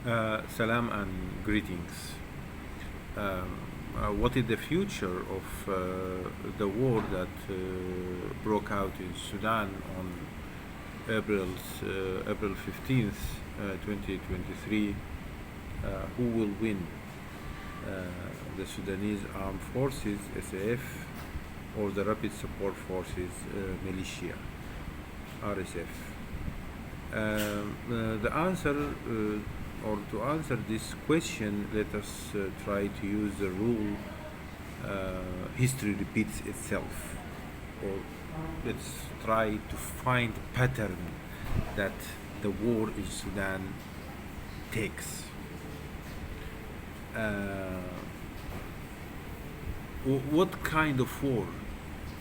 Salam and greetings. What is the future of the war that broke out in Sudan on April 15th, 2023? Who will win? The Sudanese Armed Forces, SAF, or the Rapid Support Forces, militia, RSF? The answer, or to answer this question, let us try to use the rule history repeats itself, or let's try to find a pattern that the war in Sudan takes. What kind of war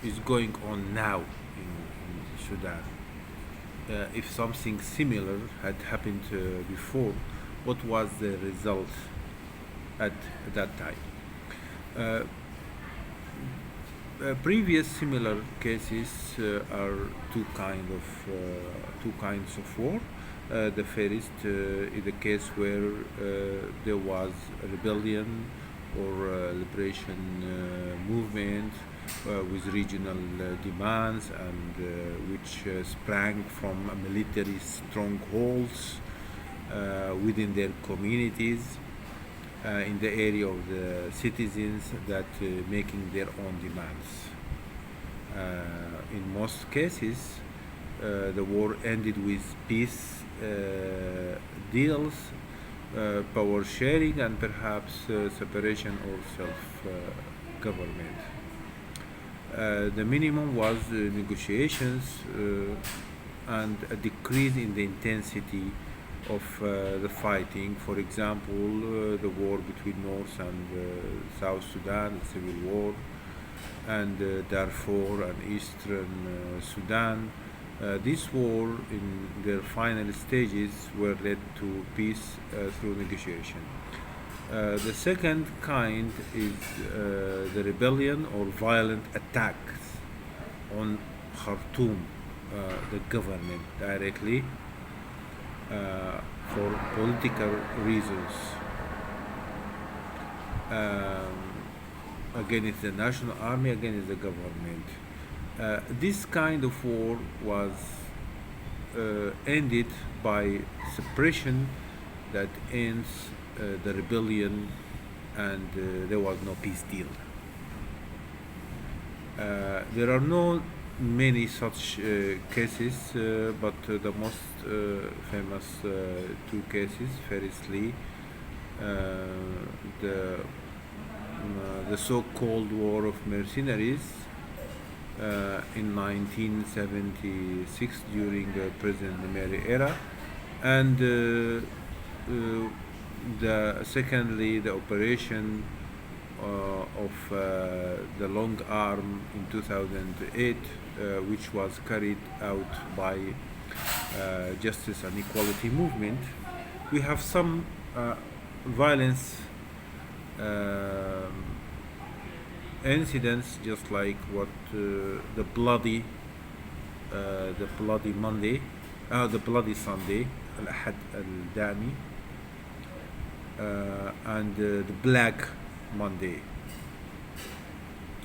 is going on now in Sudan? If something similar had happened before, what was the result at that time? Uh, Previous similar cases are two kinds of war. The first is a case where there was a rebellion or liberation movement with regional demands and which sprang from military strongholds within their communities in the area of the citizens that making their own demands. In most cases, the war ended with peace deals, power sharing, and perhaps separation or self-government. The minimum was negotiations and a decrease in the intensity of the fighting. For example, the war between North and South Sudan, the civil war, and Darfur and Eastern Sudan. This war, in their final stages, were led to peace through negotiation. The second kind is the rebellion or violent attacks on Khartoum, the government, directly for political reasons. Against the national army, against the government. This kind of war was ended by suppression that ends the rebellion, and there was no peace deal. There are no many such cases, but the most famous two cases. Firstly, the so-called War of Mercenaries in 1976 during President Mary era, and secondly the operation of the Long Arm in 2008, which was carried out by Justice and Equality Movement. We have some violence incidents, just like what the bloody Monday, the bloody Sunday, Al-Ahad Al-Dani, and the Black Monday,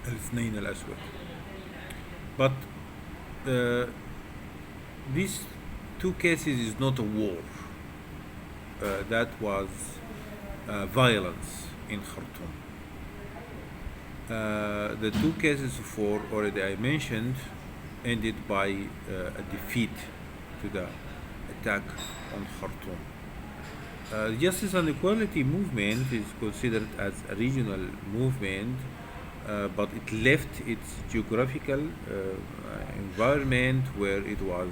Al-Ithnain Al-Aswad. But these two cases is not a war. That was violence in Khartoum. The two cases of war already I mentioned ended by a defeat to the attack on Khartoum. Justice and Equality Movement is considered as a regional movement, but it left its geographical environment where it was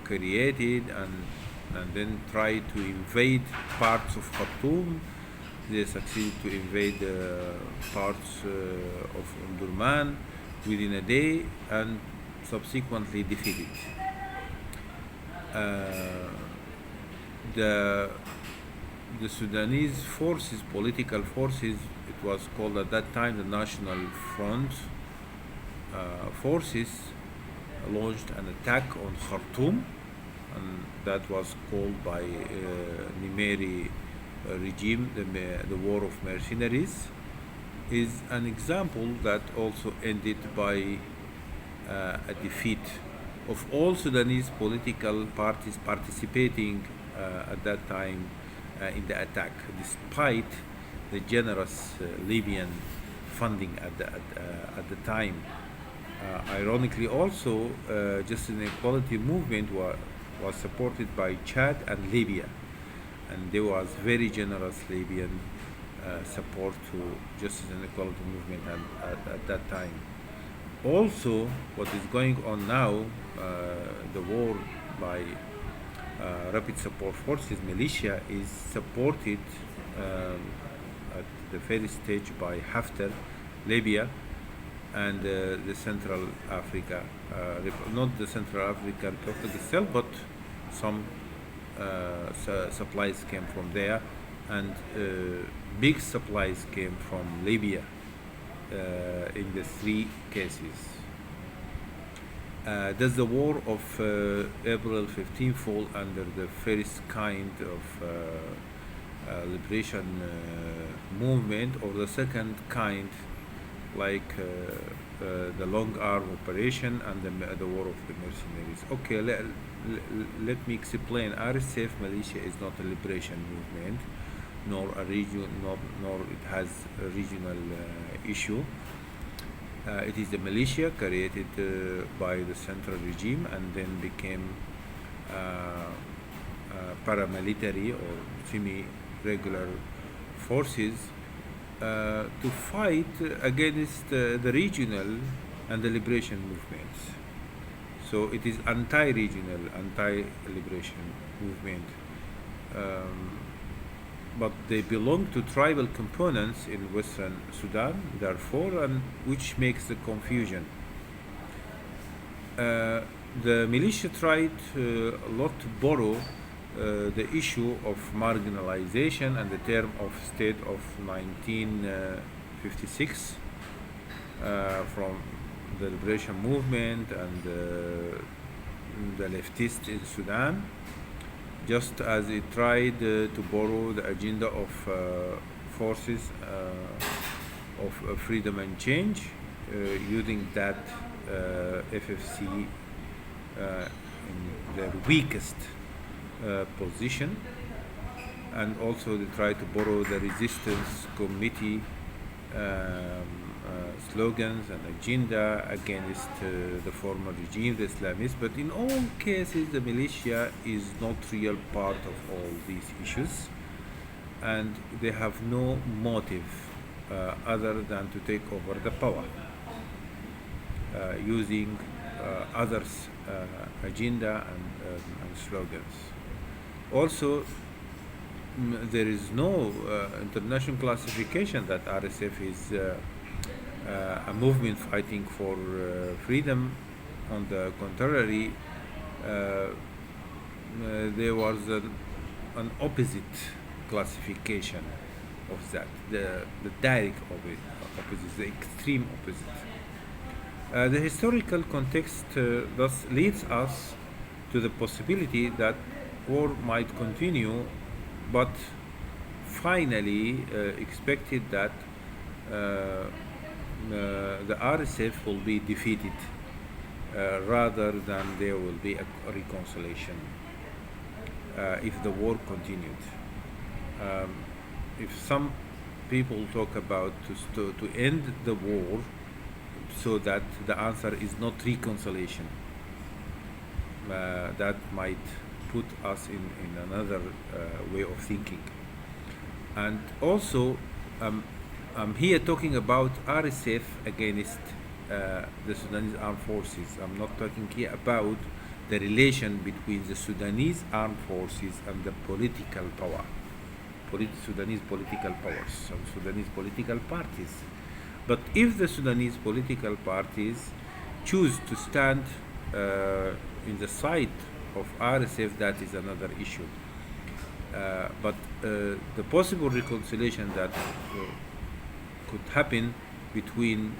created, and then tried to invade parts of Khartoum. They succeeded to invade parts of Omdurman within a day, and subsequently defeated. The Sudanese forces, political forces, it was called at that time the National Front forces, launched an attack on Khartoum and that was called by Nimeri regime the War of Mercenaries, is an example that also ended by a defeat of all Sudanese political parties participating at that time in the attack, despite the generous Libyan funding at the time. Ironically, also, justice and equality movement was supported by Chad and Libya, and there was very generous Libyan support to justice and equality movement at that time. Also, what is going on now, the war by Rapid Support Forces, militia, is supported at the very stage by Haftar, Libya, and the Central Africa, not the Central African Republic itself, but some supplies came from there, and big supplies came from Libya in the three cases. Does the war of April 15 fall under the first kind of liberation movement, or the second kind, like the long arm operation and the war of the mercenaries? Okay, let me explain. RSF militia is not a liberation movement, nor a region, nor it has a regional issue. It is a militia created by the central regime and then became paramilitary or semi-regular forces to fight against the regional and the liberation movements. So it is anti-regional, anti-liberation movement. But they belong to tribal components in Western Sudan, therefore, and which makes the confusion. The militia tried a lot to borrow the issue of marginalization and the term of state of 1956 from the liberation movement and the leftists in Sudan, just as it tried to borrow the agenda of forces of freedom and change, using that FFC in their weakest position, and also they tried to borrow the resistance committee slogans and agenda against the former regime, the Islamists. But in all cases, the militia is not real part of all these issues, and they have no motive other than to take over the power using others' agenda and slogans. Also, there is no international classification that RSF is a movement fighting for freedom. On the contrary, there was an opposite classification of that, the direct opposite, the extreme opposite. The historical context thus leads us to the possibility that war might continue, but finally expected that the RSF will be defeated rather than there will be a reconciliation if the war continued. If some people talk about to end the war, so that the answer is not reconciliation, that might put us in another way of thinking. And also, I'm here talking about RSF against the Sudanese armed forces. I'm not talking here about the relation between the Sudanese armed forces and the political power, Sudanese political powers and Sudanese political parties. But if the Sudanese political parties choose to stand in the side of RSF, that is another issue. But the possible reconciliation that could happen between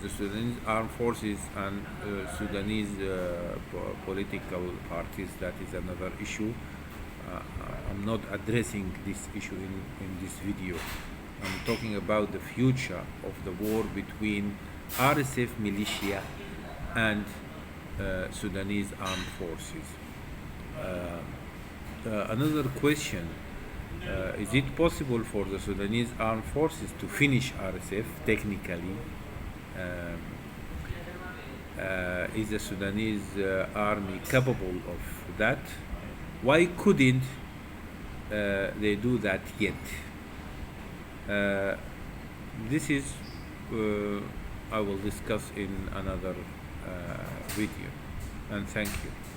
the Sudanese armed forces and Sudanese political parties, that is another issue. I'm not addressing this issue in this video. I'm talking about the future of the war between RSF militia and Sudanese armed forces. Another question, is it possible for the Sudanese armed forces to finish RSF technically? Um, is the Sudanese army capable of that? Why couldn't they do that yet? This is I will discuss in another video, and thank you.